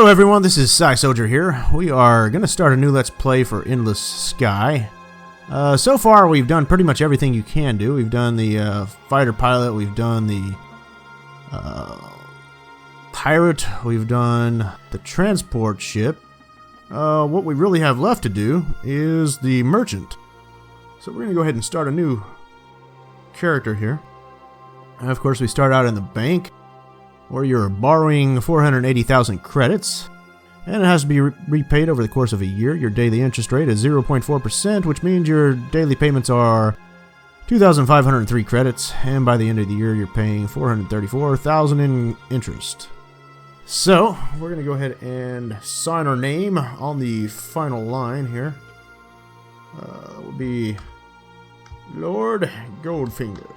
Hello everyone, this is Psy Soldier here. We are going to start a new Let's Play for Endless Sky. So far we've done pretty much everything you can do. We've done the fighter pilot, we've done the pirate, we've done the transport ship. What we really have left to do is the merchant. So we're going to go ahead and start a new character here. And of course we start out in the bank, where you're borrowing 480,000 credits, and it has to be repaid over the course of a year. Your daily interest rate is 0.4%, which means your daily payments are 2,503 credits, and by the end of the year you're paying 434,000 in interest. So, we're going to go ahead and sign our name on the final line here. That will be Lord Goldfinger.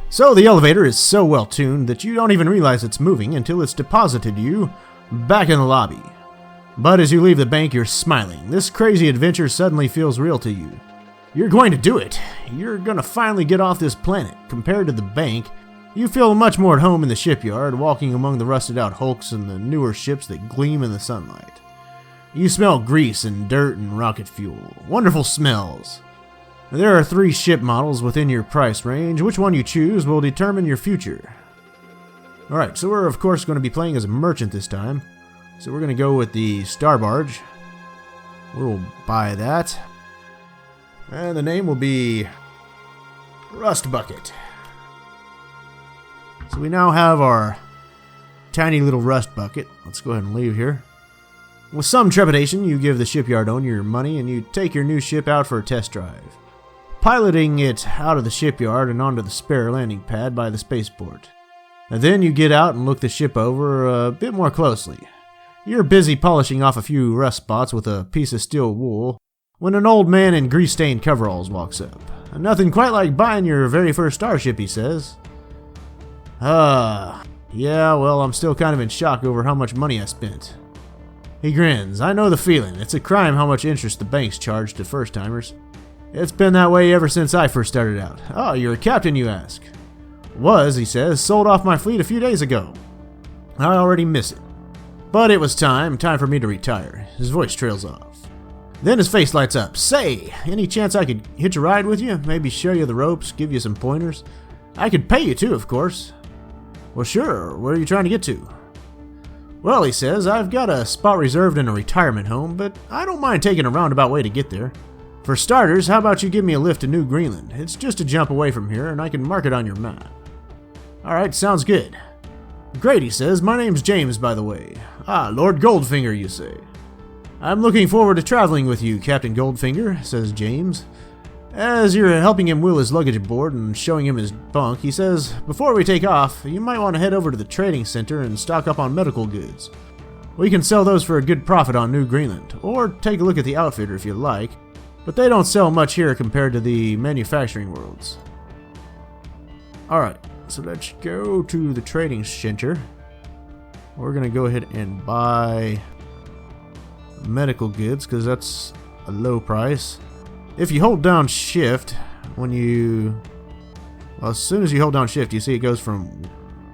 So the elevator is so well tuned that you don't even realize it's moving until it's deposited you back in the lobby. But as you leave the bank, you're smiling. This crazy adventure suddenly feels real to you. You're going to do it. You're going to finally get off this planet. Compared to the bank, you feel much more at home in the shipyard, walking among the rusted out hulks and the newer ships that gleam in the sunlight. You smell grease and dirt and rocket fuel. Wonderful smells. There are 3 ship models within your price range. Which one you choose will determine your future. Alright, so we're of course going to be playing as a merchant this time. So we're going to go with the Star Barge. We'll buy that. And the name will be Rust Bucket. So we now have our tiny little Rust Bucket. Let's go ahead and leave here. With some trepidation, you give the shipyard owner your money and you take your new ship out for a test drive, piloting it out of the shipyard and onto the spare landing pad by the spaceport. And then you get out and look the ship over a bit more closely. You're busy polishing off a few rust spots with a piece of steel wool when an old man in grease-stained coveralls walks up. Nothing quite like buying your very first starship, he says. Yeah, well, I'm still kind of in shock over how much money I spent. He grins. I know the feeling. It's a crime how much interest the banks charge to first-timers. It's been that way ever since I first started out. Oh, you're a captain, you ask? Was, he says, sold off my fleet a few days ago. I already miss it. But it was time for me to retire. His voice trails off. Then his face lights up. Say, any chance I could hitch a ride with you? Maybe show you the ropes, give you some pointers? I could pay you too, of course. Well, sure. Where are you trying to get to? Well, he says, I've got a spot reserved in a retirement home, but I don't mind taking a roundabout way to get there. For starters, how about you give me a lift to New Greenland? It's just a jump away from here, and I can mark it on your map. Alright, sounds good. Great, he says. My name's James, by the way. Ah, Lord Goldfinger, you say. I'm looking forward to traveling with you, Captain Goldfinger, says James. As you're helping him wheel his luggage aboard and showing him his bunk, he says, before we take off, you might want to head over to the trading center and stock up on medical goods. We can sell those for a good profit on New Greenland, or take a look at the outfitter if you like. But they don't sell much here compared to the manufacturing worlds. Alright, so let's go to the trading center. We're going to go ahead and buy medical goods because that's a low price. If you hold down shift, as soon as you hold down shift, you see it goes from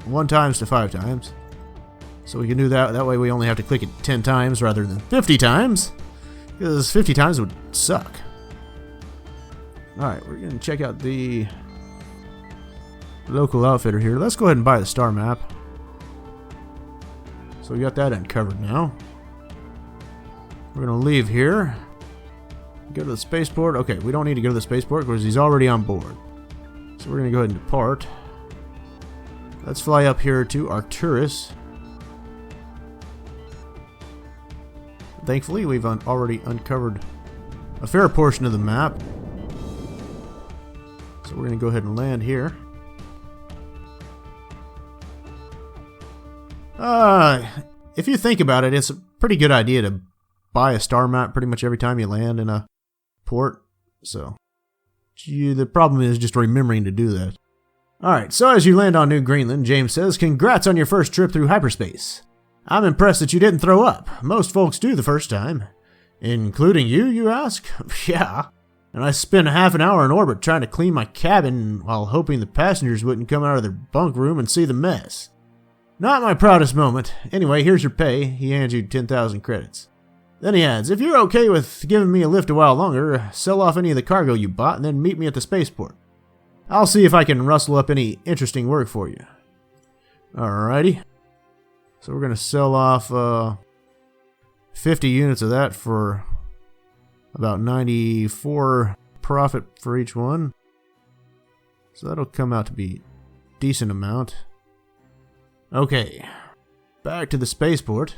1 times to 5 times. So we can do that. That way we only have to click it 10 times rather than 50 times. Because 50 times would suck. Alright, we're going to check out the local outfitter here. Let's go ahead and buy the star map. So we got that uncovered now. We're going to leave here. Go to the spaceport. Okay, we don't need to go to the spaceport because he's already on board. So we're going to go ahead and depart. Let's fly up here to Arcturus. Thankfully, we've already uncovered a fair portion of the map. So we're going to go ahead and land here. If you think about it, it's a pretty good idea to buy a star map pretty much every time you land in a port. So, the problem is just remembering to do that. Alright, so as you land on New Greenland, James says, congrats on your first trip through hyperspace. I'm impressed that you didn't throw up. Most folks do the first time. Including you, you ask? Yeah. And I spent half an hour in orbit trying to clean my cabin while hoping the passengers wouldn't come out of their bunk room and see the mess. Not my proudest moment. Anyway, here's your pay. He hands you 10,000 credits. Then he adds, if you're okay with giving me a lift a while longer, sell off any of the cargo you bought and then meet me at the spaceport. I'll see if I can rustle up any interesting work for you. Alrighty. So we're going to sell off 50 units of that for about 94 profit for each one. So that'll come out to be a decent amount. Okay, back to the spaceport.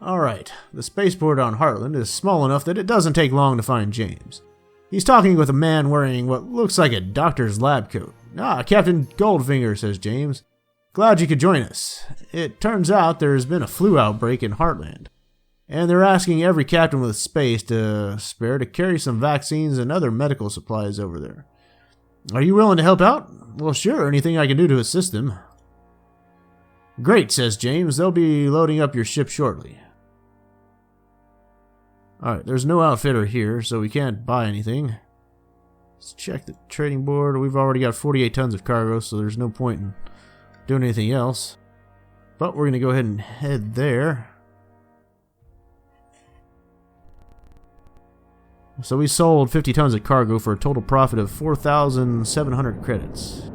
Alright, the spaceport on Heartland is small enough that it doesn't take long to find James. He's talking with a man wearing what looks like a doctor's lab coat. Ah, Captain Goldfinger, says James. Glad you could join us. It turns out there's been a flu outbreak in Heartland, and they're asking every captain with space to spare to carry some vaccines and other medical supplies over there. Are you willing to help out? Well, sure, anything I can do to assist them. Great, says James. They'll be loading up your ship shortly. Alright, there's no outfitter here, so we can't buy anything. Let's check the trading board. We've already got 48 tons of cargo, so there's no point in doing anything else. But we're going to go ahead and head there. So we sold 50 tons of cargo for a total profit of 4,700 credits.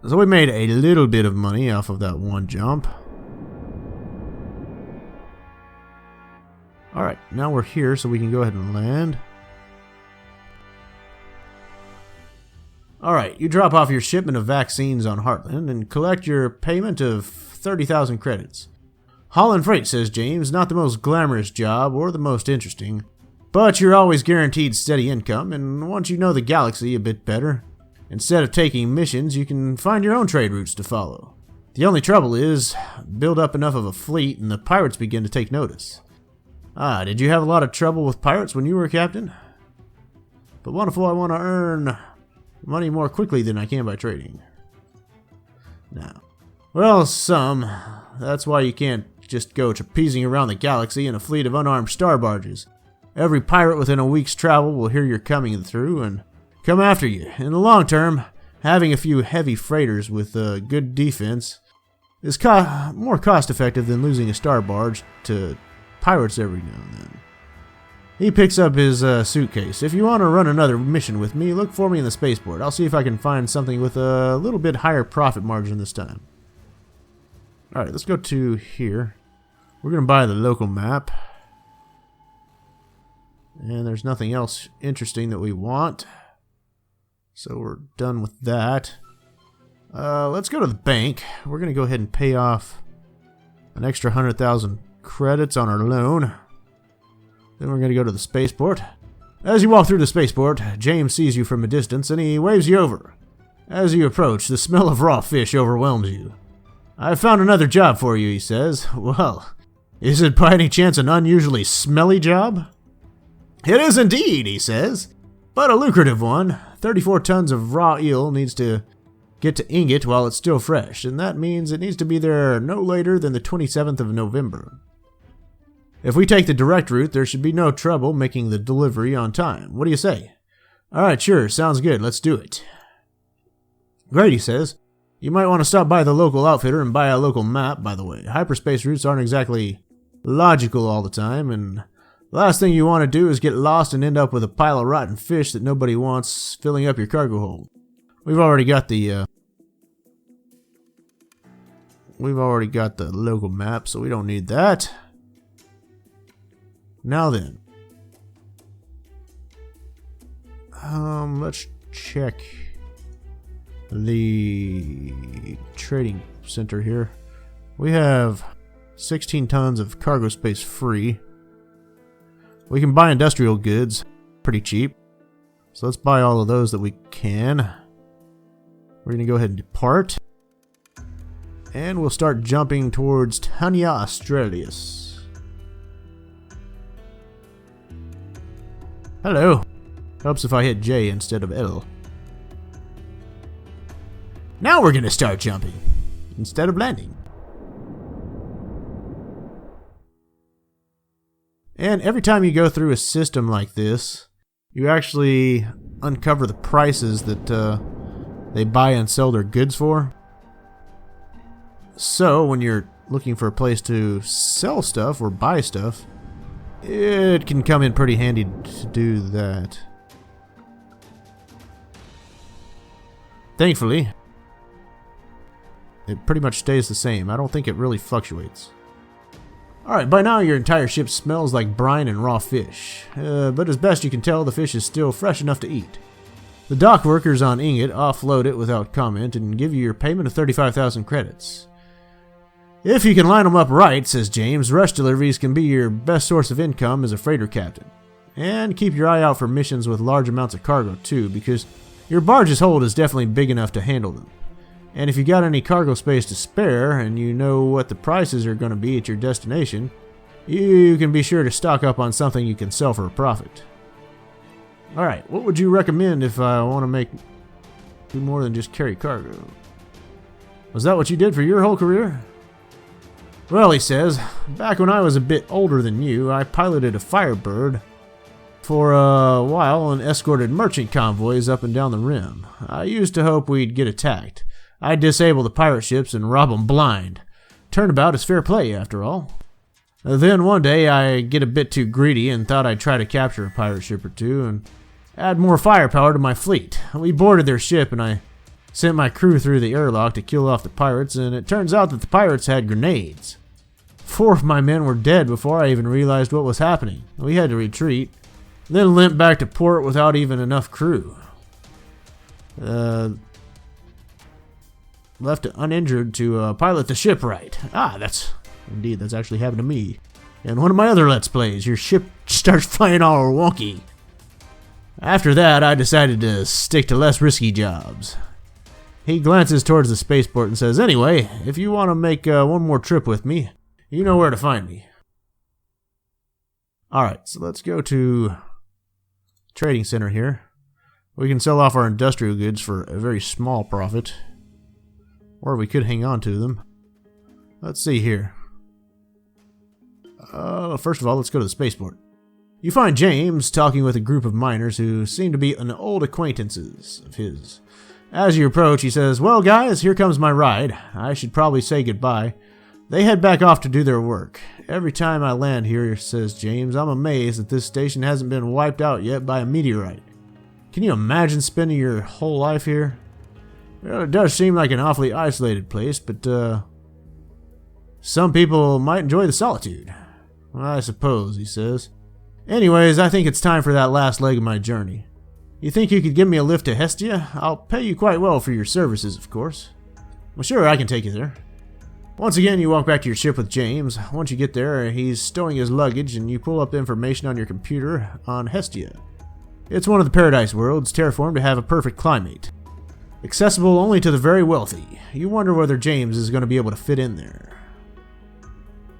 So we made a little bit of money off of that one jump. Alright, now we're here, so we can go ahead and land. Alright, you drop off your shipment of vaccines on Heartland and collect your payment of 30,000 credits. Hauling freight, says James, not the most glamorous job or the most interesting, but you're always guaranteed steady income, and once you know the galaxy a bit better, instead of taking missions, you can find your own trade routes to follow. The only trouble is, build up enough of a fleet and the pirates begin to take notice. Ah, did you have a lot of trouble with pirates when you were a captain? But wonderful, I want to earn money more quickly than I can by trading. Now, well, some. That's why you can't just go trapezing around the galaxy in a fleet of unarmed star barges. Every pirate within a week's travel will hear you're coming through and come after you. In the long term, having a few heavy freighters with good defense is more cost-effective than losing a star barge to pirates every now and then. He picks up his suitcase. If you want to run another mission with me, look for me in the spaceport. I'll see if I can find something with a little bit higher profit margin this time. Alright, let's go to here. We're going to buy the local map. And there's nothing else interesting that we want. So we're done with that. Let's go to the bank. We're going to go ahead and pay off an extra 100,000 credits on our loan. Then we're going to go to the spaceport. As you walk through the spaceport, James sees you from a distance and he waves you over. As you approach, the smell of raw fish overwhelms you. I've found another job for you, he says. Well, is it by any chance an unusually smelly job? It is indeed, he says, but a lucrative one. 34 tons of raw eel needs to get to ingot while it's still fresh, and that means it needs to be there no later than the 27th of November. If we take the direct route, there should be no trouble making the delivery on time. What do you say? Alright, sure, sounds good, let's do it. Great, he says. You might want to stop by the local outfitter and buy a local map, by the way. Hyperspace routes aren't exactly logical all the time, and the last thing you want to do is get lost and end up with a pile of rotten fish that nobody wants filling up your cargo hold. We've already got the local map, so we don't need that. Now then, let's check the trading center here. We have 16 tons of cargo space free. We can buy industrial goods pretty cheap, so let's buy all of those that we can. We're going to go ahead and depart, and we'll start jumping towards Tania Australis. Hello. Helps if I hit J instead of L. Now we're going to start jumping instead of landing. And every time you go through a system like this, you actually uncover the prices that they buy and sell their goods for. So when you're looking for a place to sell stuff or buy stuff, it can come in pretty handy to do that. Thankfully, it pretty much stays the same. I don't think it really fluctuates. Alright, by now your entire ship smells like brine and raw fish. But as best you can tell, the fish is still fresh enough to eat. The dock workers on Ingot offload it without comment and give you your payment of 35,000 credits. If you can line them up right, says James, rush deliveries can be your best source of income as a freighter captain. And keep your eye out for missions with large amounts of cargo too, because your barge's hold is definitely big enough to handle them. And if you got any cargo space to spare, and you know what the prices are going to be at your destination, you can be sure to stock up on something you can sell for a profit. Alright, what would you recommend if I want to do more than just carry cargo? Was that what you did for your whole career? Well, he says, back when I was a bit older than you, I piloted a Firebird for a while and escorted merchant convoys up and down the rim. I used to hope we'd get attacked. I'd disable the pirate ships and rob them blind. Turnabout is fair play, after all. Then one day I get a bit too greedy and thought I'd try to capture a pirate ship or two and add more firepower to my fleet. We boarded their ship and I sent my crew through the airlock to kill off the pirates, and it turns out that the pirates had grenades. 4 of my men were dead before I even realized what was happening. We had to retreat, then limp back to port without even enough crew. Left uninjured to pilot the ship right. That's actually happened to me. And one of my other Let's Plays, your ship starts flying all wonky. After that, I decided to stick to less risky jobs. He glances towards the spaceport and says, anyway, if you want to make one more trip with me, you know where to find me. Alright, so let's go to Trading Center here. We can sell off our industrial goods for a very small profit. Or we could hang on to them. Let's see here. First of all, let's go to the spaceport. You find James talking with a group of miners who seem to be old acquaintances of his. As you approach, he says, well guys, here comes my ride. I should probably say goodbye. They head back off to do their work. Every time I land here, says James, I'm amazed that this station hasn't been wiped out yet by a meteorite. Can you imagine spending your whole life here? Well, it does seem like an awfully isolated place, but some people might enjoy the solitude. Well, I suppose, he says. Anyways, I think it's time for that last leg of my journey. You think you could give me a lift to Hestia? I'll pay you quite well for your services, of course. Well, sure, I can take you there. Once again, you walk back to your ship with James. Once you get there, he's stowing his luggage, and you pull up information on your computer on Hestia. It's one of the paradise worlds, terraformed to have a perfect climate. Accessible only to the very wealthy. You wonder whether James is going to be able to fit in there.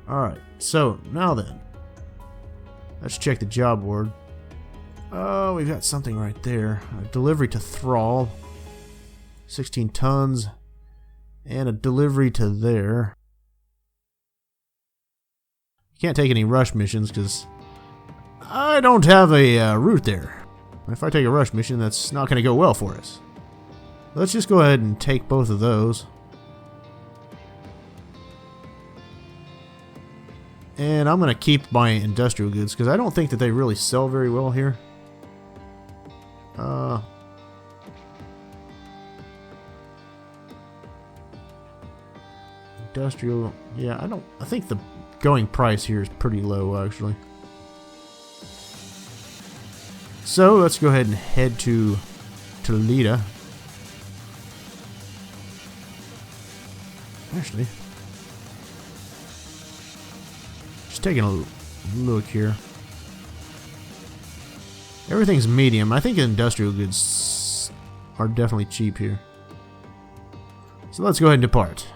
Alright, so, now then. Let's check the job board. Oh, we've got something right there. A delivery to Thrall. 16 tons. And a delivery to there. Can't take any rush missions because I don't have a route there. If I take a rush mission, that's not going to go well for us. Let's just go ahead and take both of those. And I'm going to keep my industrial goods because I don't think that they really sell very well here. Industrial, yeah, I think the going price here is pretty low actually. So let's go ahead and head to Toledo. Actually, just taking a look here. Everything's medium. I think industrial goods are definitely cheap here. So let's go ahead and depart.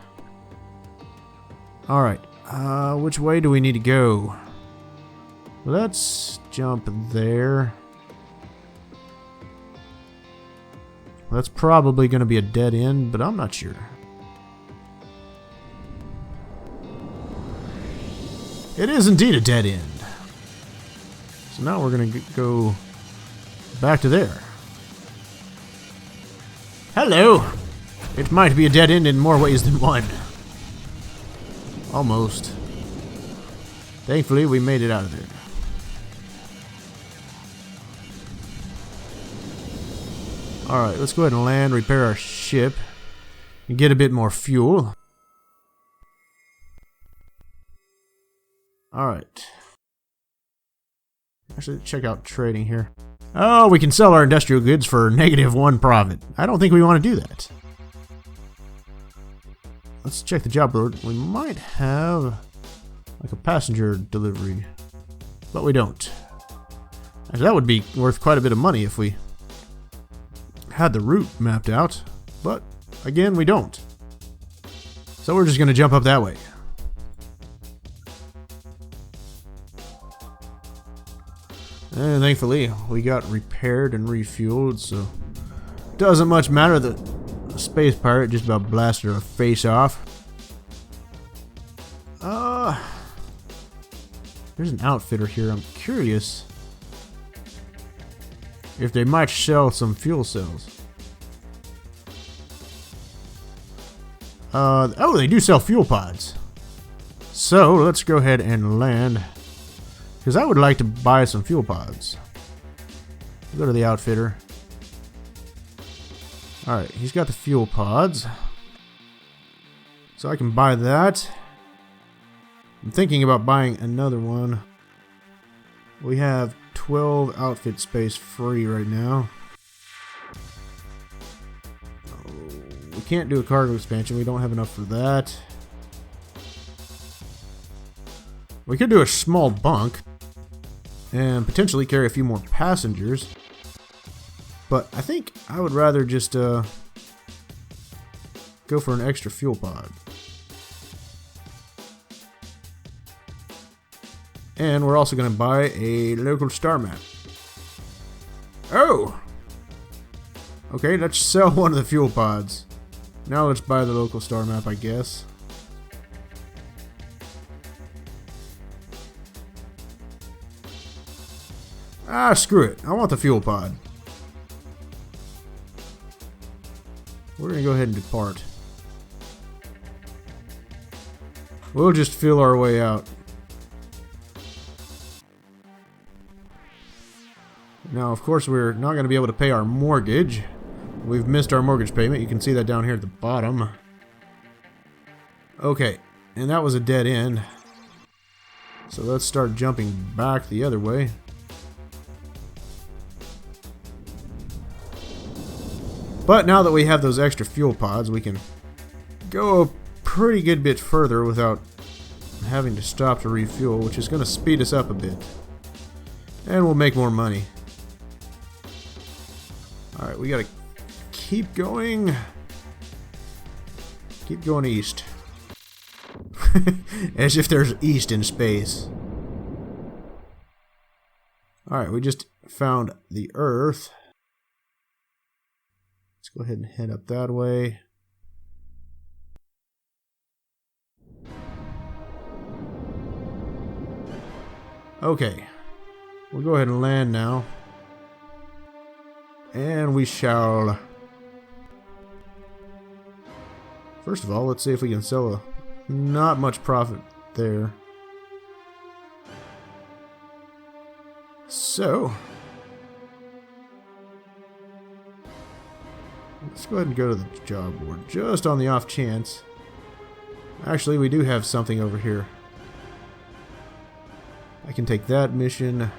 Alright, which way do we need to go? Let's jump there. That's probably going to be a dead end, but I'm not sure. It is indeed a dead end. So now we're going to go back to there. Hello! It might be a dead end in more ways than one. Almost. Thankfully, we made it out of there. Alright, let's go ahead and land, repair our ship, and get a bit more fuel. Alright. Actually, check out trading here. Oh, we can sell our industrial goods for -1 profit. I don't think we want to do that. Let's check the job board. We might have like a passenger delivery, but we don't. And that would be worth quite a bit of money if we had the route mapped out, but again, we don't. So we're just going to jump up that way. And thankfully, we got repaired and refueled, so doesn't much matter that a space pirate just about blasted our face off. There's an outfitter here. I'm curious if they might sell some fuel cells. Oh, they do sell fuel pods. So let's go ahead and land, because I would like to buy some fuel pods. Go to the outfitter. Alright, he's got the fuel pods, so I can buy that. I'm thinking about buying another one. We have 12 outfit space free right now. We can't do a cargo expansion. We don't have enough for that. We could do a small bunk and potentially carry a few more passengers. But I think I would rather just go for an extra fuel pod. And we're also going to buy a local star map. Oh! Okay, let's sell one of the fuel pods. Now let's buy the local star map, I guess. Ah, screw it. I want the fuel pod. We're going to go ahead and depart. We'll just feel our way out. Now, of course, we're not going to be able to pay our mortgage. We've missed our mortgage payment. You can see that down here at the bottom. Okay, and that was a dead end. So let's start jumping back the other way. But now that we have those extra fuel pods, we can go a pretty good bit further without having to stop to refuel, which is going to speed us up a bit. And we'll make more money. Alright, we gotta keep going. Keep going east. As if there's east in space. Alright, we just found the Earth. Let's go ahead and head up that way. Okay. We'll go ahead and land now. And we shall... First of all, let's see if we can sell a... Not much profit there. So... Let's go ahead and go to the job board, just on the off chance. Actually, we do have something over here. I can take that mission.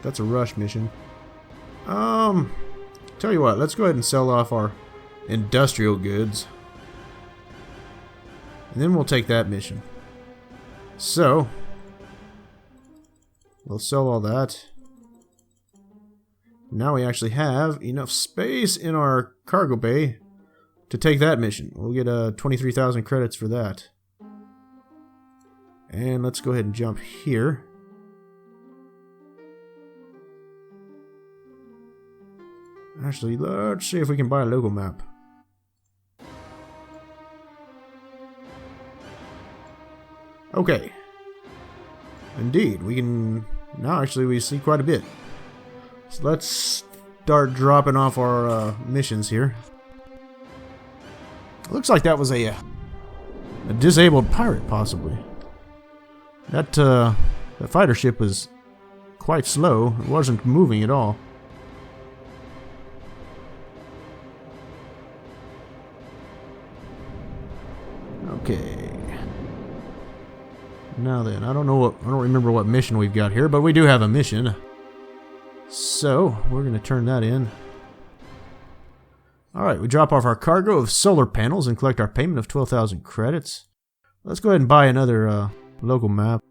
That's a rush mission. Tell you what, let's go ahead and sell off our industrial goods. And then we'll take that mission. So, we'll sell all that. Now we actually have enough space in our cargo bay to take that mission. We'll get 23,000 credits for that. And let's go ahead and jump here. Actually, let's see if we can buy a local map. Okay. Indeed, we can... Now actually we see quite a bit. So let's start dropping off our missions here. Looks like that was a A disabled pirate, possibly. That fighter ship was quite slow. It wasn't moving at all. Okay. Now then, I don't remember what mission we've got here, but we do have a mission. So, we're going to turn that in. Alright, we drop off our cargo of solar panels and collect our payment of 12,000 credits. Let's go ahead and buy another local map.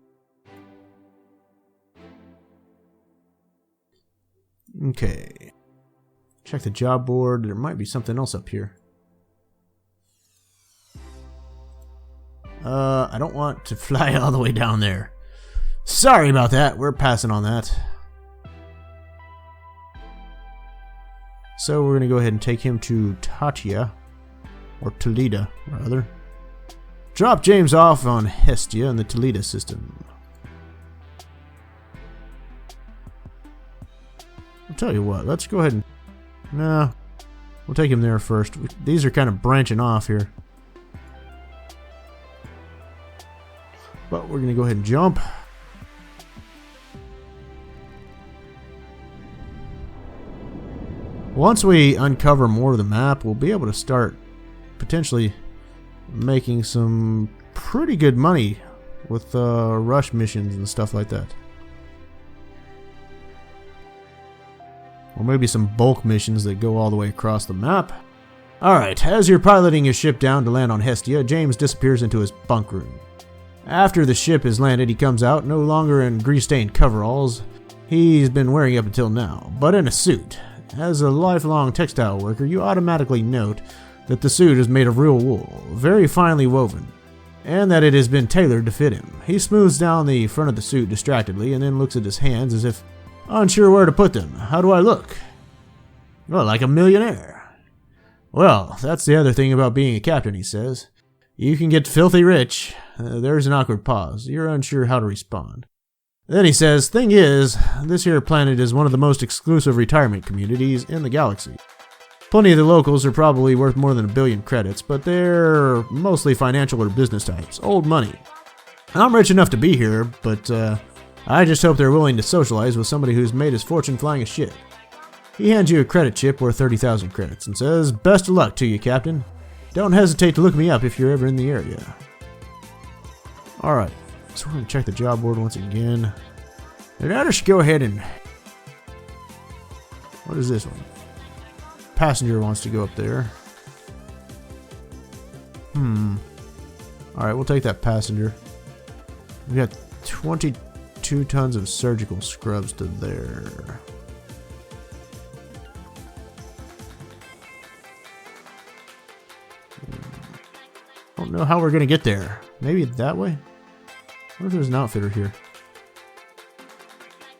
Okay. Check the job board. There might be something else up here. I don't want to fly all the way down there. Sorry about that. We're passing on that. So we're going to go ahead and take him to Tatia. Or Toledo, rather. Drop James off on Hestia in the Toledo system. I'll tell you what. Let's go ahead and... Nah. We'll take him there first. These are kind of branching off here. But we're going to go ahead and jump. Once we uncover more of the map, we'll be able to start potentially making some pretty good money with rush missions and stuff like that. Or maybe some bulk missions that go all the way across the map. Alright, as you're piloting your ship down to land on Hestia, James disappears into his bunk room. After the ship is landed, he comes out, no longer in grease-stained coveralls he's been wearing up until now, but in a suit. As a lifelong textile worker, you automatically note that the suit is made of real wool, very finely woven, and that it has been tailored to fit him. He smooths down the front of the suit distractedly and then looks at his hands as if unsure where to put them. How do I look? Well, like a millionaire. Well, that's the other thing about being a captain, he says. You can get filthy rich. There's an awkward pause. You're unsure how to respond. Then he says, thing is, this here planet is one of the most exclusive retirement communities in the galaxy. Plenty of the locals are probably worth more than 1 billion credits, but they're mostly financial or business types. Old money. I'm rich enough to be here, but I just hope they're willing to socialize with somebody who's made his fortune flying a ship. He hands you a credit chip worth 30,000 credits and says, best of luck to you, Captain. Don't hesitate to look me up if you're ever in the area. Alright, so we're going to check the job board once again. And now just go ahead and... What is this one? Passenger wants to go up there. Alright, we'll take that passenger. We got 22 tons of surgical scrubs to there. I don't know how we're going to get there. Maybe that way? What if there's an outfitter here?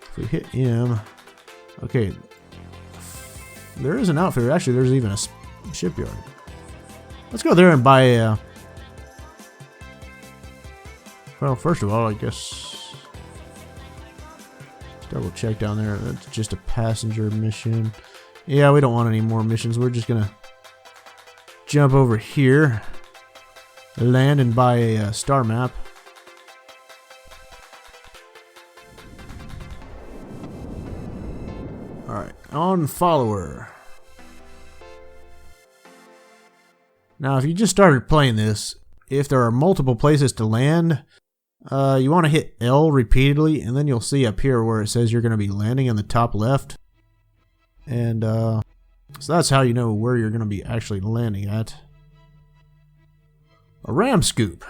If we hit M... Okay. There is an outfitter. Actually, there's even a shipyard. Let's go there and buy a... Well, first of all, I guess... Let's double check down there. That's just a passenger mission. Yeah, we don't want any more missions. We're just going to jump over here. Land and buy a star map. Alright, on follower. Now, if you just started playing this, if there are multiple places to land, you want to hit L repeatedly, and then you'll see up here where it says you're going to be landing in the top left. And so that's how you know where you're going to be actually landing at. A ram scoop.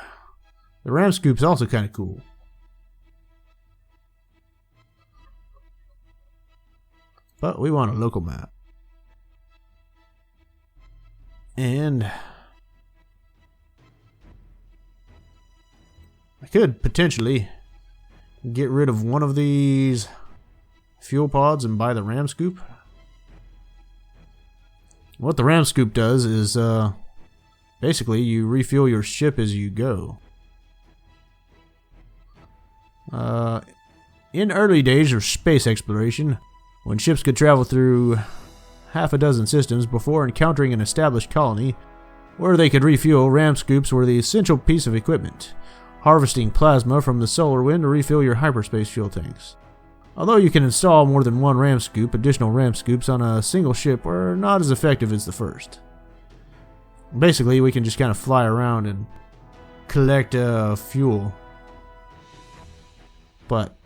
The ram scoop's also kind of cool. But we want a local map. And I could potentially get rid of one of these fuel pods and buy the ram scoop. What the ram scoop does is basically, you refuel your ship as you go. In early days of space exploration, when ships could travel through half a dozen systems before encountering an established colony, Where they could refuel, ram scoops were the essential piece of equipment, harvesting plasma from the solar wind to refill your hyperspace fuel tanks. Although you can install more than one ram scoop, additional ram scoops on a single ship were not as effective as the first. Basically, we can just kind of fly around and collect fuel. But,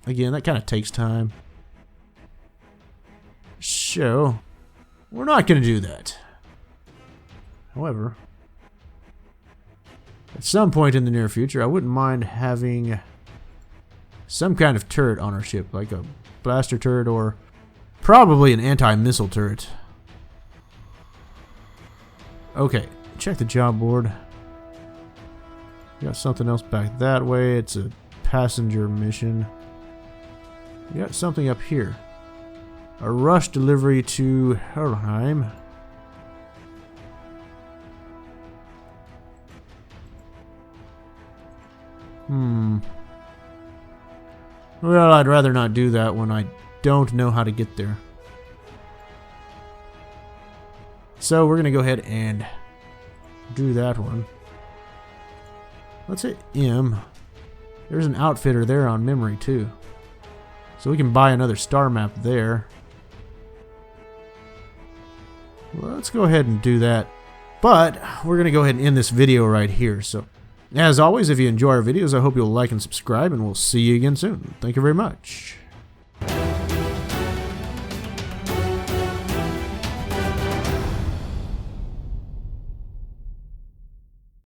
again, that kind of takes time. So, we're not going to do that. However, at some point in the near future, I wouldn't mind having some kind of turret on our ship, like a blaster turret or probably an anti-missile turret. Okay, check the job board. We got something else back that way. It's a passenger mission. We got something up here. A rush delivery to Helheim. Well, I'd rather not do that when I don't know how to get there. So we're going to go ahead and do that one. Let's hit M. There's an outfitter there on memory too. So we can buy another star map there. Well, let's go ahead and do that. But we're going to go ahead and end this video right here. So as always, if you enjoy our videos, I hope you'll like and subscribe, and we'll see you again soon. Thank you very much.